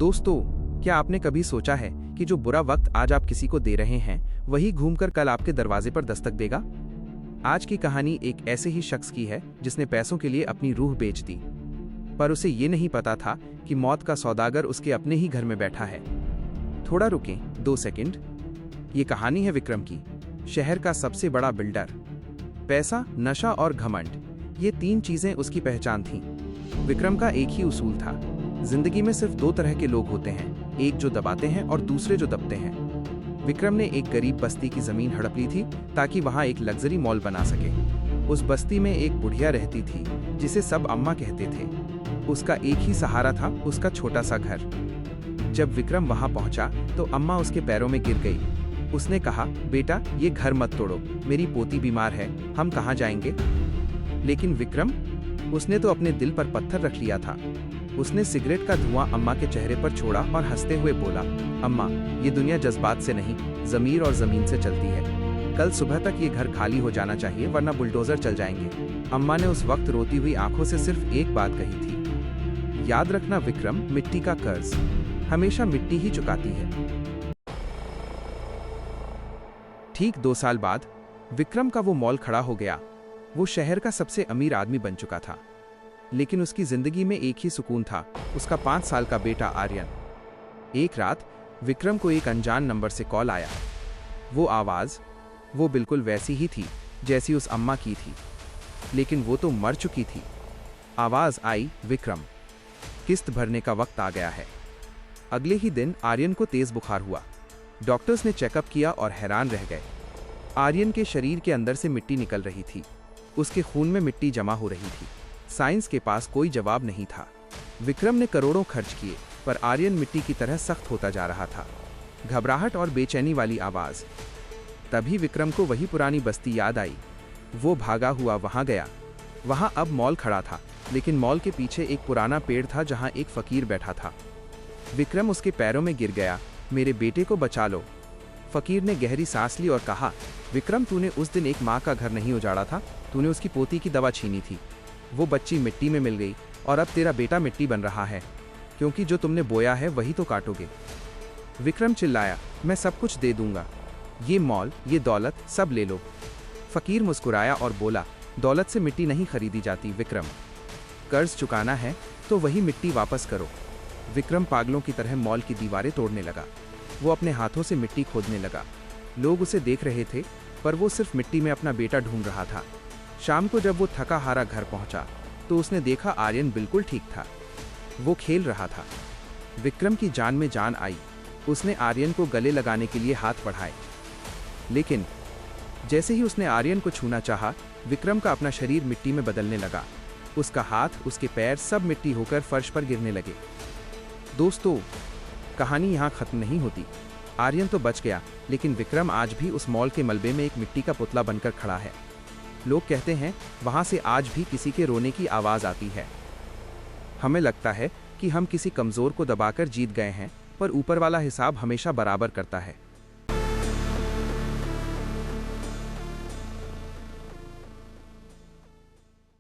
दोस्तों, क्या आपने कभी सोचा है कि जो बुरा वक्त आज आप किसी को दे रहे हैं वही घूमकर कल आपके दरवाजे पर दस्तक देगा। आज की कहानी एक ऐसे ही शख्स की है जिसने पैसों के लिए अपनी रूह बेच दी, पर उसे ये नहीं पता था कि मौत का सौदागर उसके अपने ही घर में बैठा है। थोड़ा रुकें, 2 सेकंड। ये कहानी है विक्रम की, शहर का सबसे बड़ा बिल्डर। पैसा, नशा और घमंड, ये 3 चीजें उसकी पहचान थीं। विक्रम का एक ही उसूल था, जिंदगी में सिर्फ 2 तरह के लोग होते हैं, एक जो दबाते हैं और दूसरे जो दबते हैं। विक्रम ने एक गरीब बस्ती की जमीन हड़प ली थी ताकि वहां एक लग्जरी मॉल बना सके। उस बस्ती में एक बुढ़िया रहती थी जिसे सब अम्मा कहते थे। उसका एक ही सहारा था, उसका छोटा सा घर। जब विक्रम वहां पहुंचा तो अम्मा उसके पैरों में गिर गई। उसने कहा, बेटा ये घर मत तोड़ो, मेरी पोती बीमार है, हम कहाँ जाएंगे। लेकिन विक्रम, उसने तो अपने दिल पर पत्थर रख लिया था। उसने सिगरेट का धुआं अम्मा के चेहरे पर छोड़ा और हंसते हुए बोला, अम्मा ये दुनिया जज्बात से नहीं, ज़मीर और ज़मीन से चलती है। कल सुबह तक ये घर खाली हो जाना चाहिए वरना बुलडोजर चल जाएंगे। अम्मा ने उस वक्त रोती हुई आंखों से सिर्फ एक बात कही थी, याद रखना विक्रम, मिट्टी का कर्ज हमेशा मिट्टी ही चुकाती है। ठीक 2 साल बाद विक्रम का वो मॉल खड़ा हो गया। वो शहर का सबसे अमीर आदमी बन चुका था, लेकिन उसकी जिंदगी में एक ही सुकून था, उसका 5 साल का बेटा आर्यन। एक रात विक्रम को एक अनजान नंबर से कॉल आया। वो आवाज़, वो बिल्कुल वैसी ही थी जैसी उस अम्मा की थी, लेकिन वो तो मर चुकी थी। आवाज़ आई, विक्रम, किस्त भरने का वक्त आ गया है। अगले ही दिन आर्यन को तेज बुखार हुआ। डॉक्टर्स ने चेकअप किया और हैरान रह गए। आर्यन के शरीर के अंदर से मिट्टी निकल रही थी, उसके खून में मिट्टी जमा हो रही थी। साइंस के पास कोई जवाब नहीं था। विक्रम ने करोड़ों खर्च किए, पर आर्यन मिट्टी की तरह सख्त होता जा रहा था। घबराहट और बेचैनी वाली आवाज़। तभी विक्रम को वही पुरानी बस्ती याद आई। वो भागा हुआ वहां गया। वहां अब मॉल खड़ा था, लेकिन मॉल के पीछे एक पुराना पेड़ था जहां एक फकीर बैठा था। विक्रम उसके पैरों में गिर गया, मेरे बेटे को बचा लो। फकीर ने गहरी सांस ली और कहा, विक्रम तूने उस दिन एक माँ का घर नहीं उजाड़ा था, तूने उसकी पोती की दवा छीनी थी। वो बच्ची मिट्टी में मिल गई और अब तेरा बेटा मिट्टी बन रहा है, क्योंकि जो तुमने बोया है वही तो काटोगे। विक्रम चिल्लाया, मैं सब कुछ दे दूंगा, ये मॉल, ये दौलत, सब ले लो। फकीर मुस्कुराया और बोला, दौलत से मिट्टी नहीं खरीदी जाती विक्रम, कर्ज चुकाना है तो वही मिट्टी वापस करो। विक्रम पागलों की तरह मॉल की दीवारें तोड़ने लगा। वो अपने हाथों से मिट्टी खोदने लगा। लोग उसे देख रहे थे, पर वो सिर्फ मिट्टी में अपना बेटा ढूंढ रहा था। शाम को जब वो थका हारा घर पहुंचा तो उसने देखा आर्यन बिल्कुल ठीक था। वो खेल रहा था। विक्रम की जान में जान आई। उसने आर्यन को गले लगाने के लिए हाथ बढ़ाए, लेकिन जैसे ही उसने आर्यन को छूना चाहा, विक्रम का अपना शरीर मिट्टी में बदलने लगा। उसका हाथ, उसके पैर सब मिट्टी होकर फर्श पर गिरने लगे। दोस्तों, कहानी यहाँ खत्म नहीं होती। आर्यन तो बच गया, लेकिन विक्रम आज भी उस मॉल के मलबे में एक मिट्टी का पुतला बनकर खड़ा है। लोग कहते हैं वहां से आज भी किसी के रोने की आवाज आती है। हमें लगता है कि हम किसी कमजोर को दबाकर जीत गए हैं, पर ऊपर वाला हिसाब हमेशा बराबर करता है।